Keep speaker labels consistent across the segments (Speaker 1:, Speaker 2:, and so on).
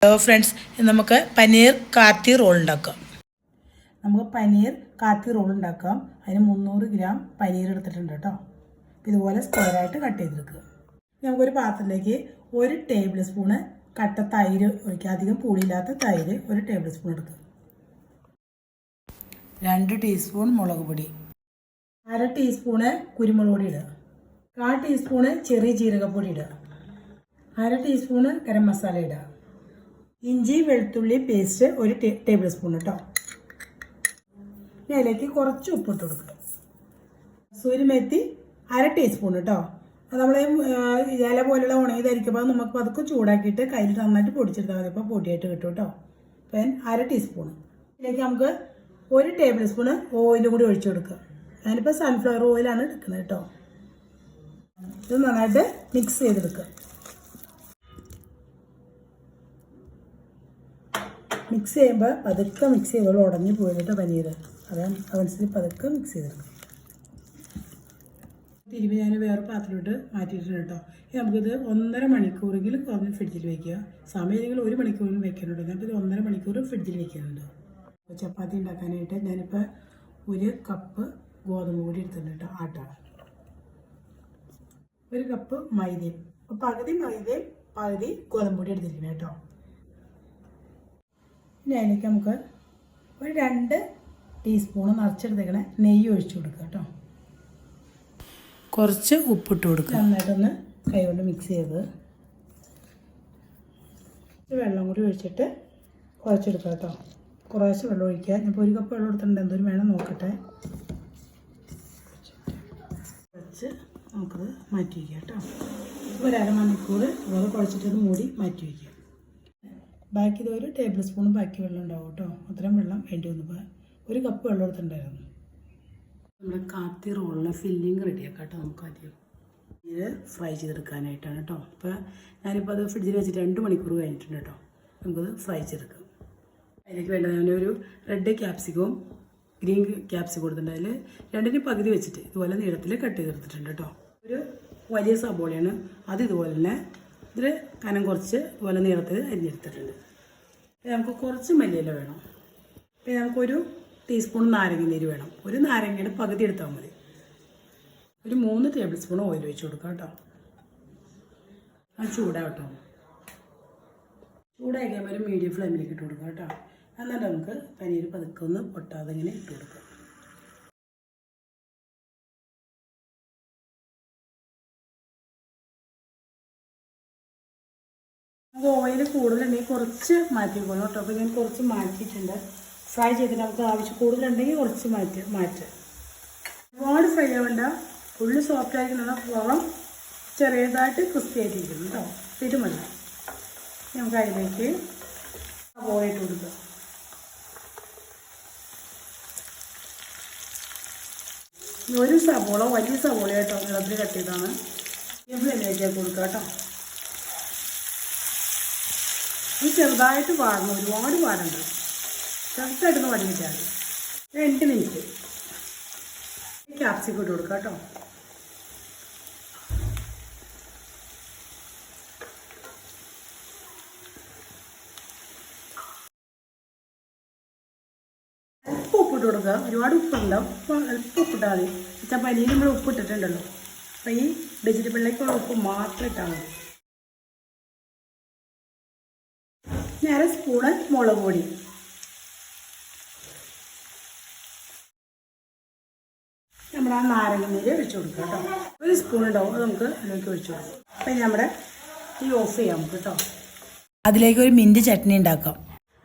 Speaker 1: Hello friends, നമുക്ക് പനീർ കാത്തി role ഉണ്ടാക്കാം. നമുക്ക് പനീർ കാത്തി റോൾ ഉണ്ടാക്കാം. അതിന് 300 ഗ്രാം പനീർ എടുത്തിട്ടുണ്ട് കേട്ടോ. ഇതുപോലെ സ്ക്വയറായിട്ട് കട്ട് ചെയ്തെടുക്കുക. നമുക്കൊരു പാത്രത്തിലേക്ക് 1 ടേബിൾ സ്പൂണ് കട്ട തൈര് ഒഴിക്കുക. അധികം പുളിയില്ലാത്ത തൈര് 1 ടേബിൾ സ്പൂൺ എടുക്കുക. 2 ടീസ്പൂൺ മുളക് പൊടി, 1/2 ടീസ്പൂണ് കുരുമുളക് പൊടി ഇടുക, 1/4 ടീസ്പൂണ് ചെറിയ ജീരകപ്പൊടി ഇടുക, 1/2 ടീസ്പൂണ് ഗരം മസാല ഇടുക, ഇഞ്ചി വെളുത്തുള്ളി പേസ്റ്റ് 1 ടേബിൾ സ്പൂൺ കേട്ടോ. ഇതിലേക്ക് കുറച്ച് ഉപ്പിട്ട് കൊടുക്കുക. സൂര്യമെത്തി 1/2 ടീസ്പൂൺ കേട്ടോ. അത് നമ്മൾ ഇല പോലുള്ള ഉണങ്ങിയതായിരിക്കുമ്പോൾ നമുക്ക് അതൊക്കെ ചൂടാക്കിയിട്ട് കയ്യിൽ നന്നായിട്ട് പൊടിച്ചെടുത്താൽ മതി. അപ്പോൾ പൊടിയായിട്ട് കിട്ടും കേട്ടോ. അപ്പം 1/2 ടീസ്പൂൺ. ഇതിലേക്ക് നമുക്ക് 1 ടേബിൾ സ്പൂണ് ഓയിലും കൂടി ഒഴിച്ചു കൊടുക്കുക. ഞാനിപ്പോൾ സൺഫ്ലവർ ഓയിലാണ് എടുക്കുന്നത് കേട്ടോ. ഇത് നന്നായിട്ട് മിക്സ് ചെയ്തെടുക്കുക. മിക്സ് ചെയ്യുമ്പോൾ പതുക്കെ മിക്സ് ചെയ്തോളൂ, ഉടഞ്ഞു പോയിട്ട് പനീർ അതനുസരിച്ച് പതുക്കെ മിക്സ് ചെയ്തെടുക്കും. തിരുമ്പി ഞാൻ വേറെ പാത്രത്തിലോട്ട് മാറ്റിയിട്ടുണ്ട് കേട്ടോ. നമുക്കിത് 1.5 മണിക്കൂറെങ്കിലും കുറഞ്ഞ് ഫ്രിഡ്ജിൽ വയ്ക്കുക. സമയമെങ്കിൽ 1 മണിക്കൂറിലും വെക്കാനുണ്ട്. ഞാനിപ്പോൾ ഇത് 1.5 മണിക്കൂർ ഫ്രിഡ്ജിൽ വെക്കാനുണ്ട്. ചപ്പാത്തി ഉണ്ടാക്കാനായിട്ട് ഞാനിപ്പോൾ 1 കപ്പ് ഗോതമ്പ് പൊടി എടുത്തിട്ടുണ്ട് കേട്ടോ. ആട്ട 1 കപ്പ് മൈദയും, പകുതി മൈദയും പകുതി ഗോതമ്പ് പൊടി എടുത്തിരിക്കണം കേട്ടോ. ഇനി അതിലേക്ക് നമുക്ക് 2 ടീസ്പൂൺ നിറച്ചെടുത്തേക്കണ നെയ്യ് ഒഴിച്ചു കൊടുക്കുക കേട്ടോ. കുറച്ച് ഉപ്പിട്ട് കൊടുക്കുക. നന്നായിട്ടൊന്ന് കൈ കൊണ്ട് മിക്സ് ചെയ്ത് വെള്ളം കൂടി ഒഴിച്ചിട്ട് കുഴച്ചെടുക്കുക കേട്ടോ. കുറേശ്ശെ വെള്ളം ഒഴിക്കുക. ഞാനിപ്പോൾ 1 കപ്പ് വെള്ളം എടുത്തിട്ടുണ്ട്. എന്തോരം വേണം നോക്കട്ടെ. കുഴച്ച് നമുക്കത് മാറ്റി വയ്ക്കുക കേട്ടോ. 1/2 മണിക്കൂർ അതുപോലെ കുഴച്ചിട്ടത് മൂടി മാറ്റി വയ്ക്കുക. ബാക്കി ഇത് 1 ടേബിൾ സ്പൂൺ ബാക്കി വെള്ളം ഉണ്ടാവും കേട്ടോ. അത്രയും വെള്ളം വേണ്ടി വന്നപ്പോൾ 1 കപ്പ് വെള്ളം എടുത്തിട്ടുണ്ടായിരുന്നു. നമ്മുടെ കാത്തി റോളിന് ഫില്ലിങ് റെഡിയാക്കാം കേട്ടോ. നമുക്ക് ആദ്യം ഇത് ഫ്രൈ ചെയ്തെടുക്കാനായിട്ടാണ് കേട്ടോ. അപ്പോൾ ഞാനിപ്പോൾ അത് ഫ്രിഡ്ജിൽ വെച്ചിട്ട് 2 മണിക്കൂർ കഴിഞ്ഞിട്ടുണ്ട് കേട്ടോ. നമുക്കത് ഫ്രൈ ചെയ്തെടുക്കാം. അതിലേക്ക് വേണ്ടത് ഞാനൊരു റെഡ് ക്യാപ്സിക്കവും ഗ്രീൻ ക്യാപ്സിക്കം കൊടുത്തിട്ടുണ്ട്. അതിൽ 2ന് പകുതി വെച്ചിട്ട് ഇതുപോലെ നീളത്തിൽ കട്ട് ചെയ്തെടുത്തിട്ടുണ്ട് കേട്ടോ. ഒരു വലിയ സബോളയാണ്. അത് ഇതുപോലെ തന്നെ ഇതിൽ കനം കുറച്ച് ഇതുപോലെ നീളത്തിൽ അരിഞ്ഞെടുത്തിട്ടുണ്ട്. നമുക്ക് കുറച്ച് മല്ലിയില വേണം. പിന്നെ നമുക്കൊരു ടീസ്പൂൺ നാരങ്ങ നീര് വേണം. 1 നാരങ്ങയുടെ പകുതി എടുത്താൽ മതി. ഒരു 3 ടേബിൾ സ്പൂൺ ഓയിൽ ഒഴിച്ച് കൊടുക്കാം കേട്ടോ. അത് ചൂടാവട്ടോ. ചൂടായി കഴിയുമ്പോൾ ഒരു മീഡിയം ഫ്ലെയിമിലേക്ക് ഇട്ട് കൊടുക്കാം കേട്ടോ. എന്നിട്ട് നമുക്ക് പനീർ പതുക്കെ ഒന്ന് പൊട്ടാതെ ഇങ്ങനെ ഇട്ട് കൊടുക്കാം. നമുക്ക് ഓയിൽ കൂടുതലുണ്ടെങ്കിൽ കുറച്ച് മാറ്റിക്കോളൂ കേട്ടോ. അപ്പോൾ ഞാൻ കുറച്ച് മാറ്റിയിട്ടുണ്ട്. ഫ്രൈ ചെയ്തിട്ട് നമുക്ക് ആവശ്യം കൂടുതലുണ്ടെങ്കിൽ കുറച്ച് മാറ്റുക. ഒരുപാട് ഫ്രൈ ആവേണ്ട. ഫുള്ള് സോഫ്റ്റ് ആയിരിക്കുന്ന പുറം ചെറിയതായിട്ട് ക്രിസ്പി ആയിട്ടിരിക്കുന്നു കേട്ടോ. ഇത് മതി. നമുക്ക് അതിലേക്ക് സവോള ഇട്ട് കൊടുക്കുക. ഒരു സവോള വലിയ സവോള കേട്ടോ, നീളത്തിൽ കട്ട് ചെയ്താണ്. ഇതിലേക്ക് കൊടുക്കുക കേട്ടോ. ഇത് ചെറുതായിട്ട് വാടണം, ഒരുപാട് വാടണ്ട. ചെറുതായിട്ടൊന്ന് വടിയിട്ടാൽ 2 മിനിറ്റ്. ക്യാപ്സിക്കം ഇട്ട് കൊടുക്കുക കേട്ടോ. അല്പം ഉപ്പിട്ട് കൊടുക്കുക. ഒരുപാട് ഉപ്പുണ്ടാവും. അല്പം ഉപ്പിട്ടാൽ മതി. വെച്ചാൽ പനീർ നമ്മൾ ഉപ്പിട്ടിട്ടുണ്ടല്ലോ. അപ്പോൾ ഈ വെജിറ്റബിളിലേക്കുള്ള ഉപ്പ് മാത്രം ഇട്ടാൽ മതി. 1/2 സ്പൂണ് മുളക് പൊടി, നമ്മുടെ നാരങ്ങ നീര് ഒഴിച്ചു കൊടുക്കുക കേട്ടോ. 1 സ്പൂൺ ഉണ്ടാവും. അത് നമുക്ക് അതിലേക്ക് ഒഴിച്ചു കൊടുക്കാം. അപ്പം നമ്മുടെ ഈ ഓഫ് ചെയ്യാം നമുക്ക് കേട്ടോ. അതിലേക്ക് ഒരു മിൻറ്റ് ചട്നി ഉണ്ടാക്കാം.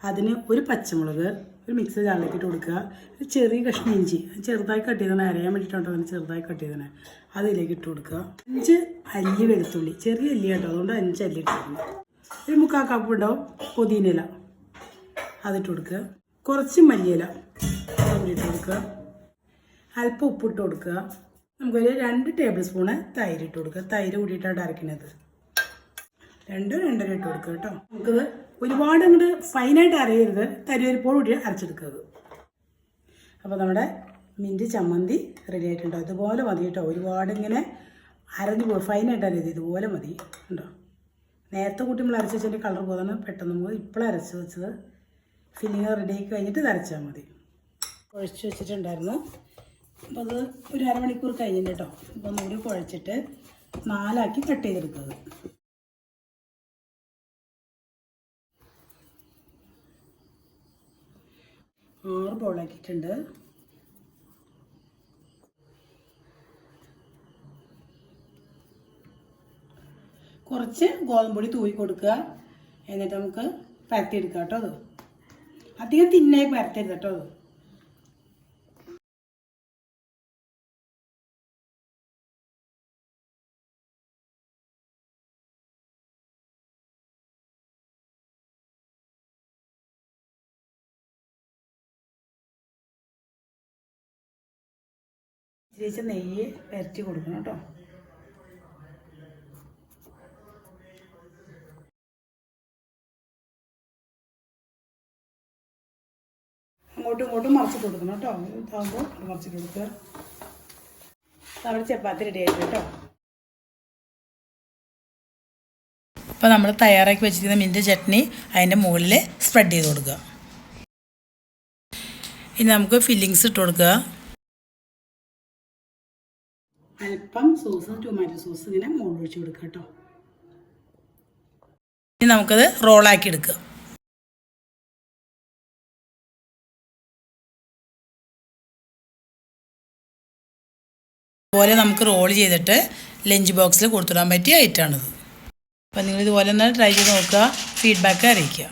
Speaker 1: അതിന് 1 പച്ചമുളക് ഒരു മിക്സി ജാറിലേക്ക് ഇട്ട് കൊടുക്കുക. ഒരു ചെറിയ കഷ്ണം ഇഞ്ചി ചെറുതായി കട്ട് ചെയ്തതാണ്, അരയാൻ വേണ്ടിയിട്ടുണ്ടോ അതിന് ചെറുതായി കട്ട് ചെയ്തതാണ്. അതിലേക്ക് ഇട്ട് കൊടുക്കുക. 5 അല്ലി വെളുത്തുള്ളി, ചെറിയ അല്ലി കേട്ടോ, അതുകൊണ്ട് 5 അല്ലി ഇട്ടിട്ടുണ്ട്. ഒരു 3/4 കപ്പ് ഉണ്ടാവും പുതിനയില, അതിട്ട് കൊടുക്കുക. കുറച്ച് മല്ലിയില ഇട്ട് കൊടുക്കുക. അല്പം ഉപ്പിട്ട് കൊടുക്കുക. നമുക്കൊരു 2 ടേബിൾ സ്പൂണ് തൈര് ഇട്ട് കൊടുക്കുക. തൈര് കൂടിയിട്ടാണ് അരയ്ക്കുന്നത്. 2-2.5 ഇട്ട് കൊടുക്കുക കേട്ടോ. നമുക്കത് ഒരുപാട് അങ്ങോട്ട് ഫൈനായിട്ട് അരയരുത്, തരിവരിപ്പോട് കൂടി അരച്ചെടുക്കുന്നത്. അപ്പോൾ നമ്മുടെ മിൻറ്റ് ചമ്മന്തി റെഡി ആയിട്ടുണ്ടോ. ഇതുപോലെ മതി കേട്ടോ. ഒരുപാട് ഇങ്ങനെ അരഞ്ഞു പോകും, ഫൈനായിട്ട് അരയത് ഇതുപോലെ മതി കേട്ടോ. നേരത്തെ കൂട്ടി നമ്മൾ അരച്ച് വെച്ചതിൻ്റെ കളർ പോകുന്നതാണ് പെട്ടെന്ന് നമുക്ക് ഇപ്പോൾ അരച്ച് വെച്ചത് ഫില്ലിങ് റെഡിയാക്കി കഴിഞ്ഞിട്ട് ഇത് അരച്ചാൽ മതി. കുഴച്ച് വെച്ചിട്ടുണ്ടായിരുന്നു. അപ്പോൾ അത് ഒരു അരമണിക്കൂർ കഴിഞ്ഞിട്ട് കേട്ടോ. അപ്പോൾ ഒന്നുകൂടി കുഴച്ചിട്ട് 4 ആക്കി കട്ട് ചെയ്തെടുക്കുന്നത്. 6 ബോളാക്കിയിട്ടുണ്ട്. കുറച്ച് ഗോതമ്പൊടി തൂവി കൊടുക്കുക. എന്നിട്ട് നമുക്ക് പരത്തിയെടുക്കാം കേട്ടോ. അത് അധികം തിന്നായി പരത്തരുത് കേട്ടോ. അത് ഇച്ചിരി നെയ്യ് പരത്തി കൊടുക്കണം കേട്ടോ. അങ്ങോട്ടും ഇങ്ങോട്ടും മറിച്ചിട്ട് കൊടുക്കണം കേട്ടോ. ഇതാകുമ്പോൾ മറിച്ചിട്ട് കൊടുക്കുക. നമ്മുടെ ചപ്പാത്തി റെഡി ആയിട്ട് കേട്ടോ. അപ്പോൾ നമ്മൾ തയ്യാറാക്കി വെച്ചിരിക്കുന്ന മിൻറ്റ് ചട്നി അതിൻ്റെ മുകളിൽ സ്പ്രെഡ് ചെയ്ത് കൊടുക്കുക. ഇനി നമുക്ക് ഫില്ലിങ്സ് ഇട്ട് കൊടുക്കുക. അല്പം സോസ്, ടൊമാറ്റോ സോസ് ഇങ്ങനെ മുകളിൽ ഒഴിച്ച് കൊടുക്കുക കേട്ടോ. ഇനി നമുക്കത് റോളാക്കി എടുക്കുക. അതുപോലെ നമുക്ക് റോൾ ചെയ്തിട്ട് ലഞ്ച് ബോക്സിൽ കൊടുത്തിടാൻ പറ്റിയ ഐറ്റമാണിത്. അപ്പോൾ നിങ്ങളിതുപോലെ ഒന്ന് ട്രൈ ചെയ്ത് നോക്കുക. ഫീഡ്ബാക്ക് അറിയിക്കുക.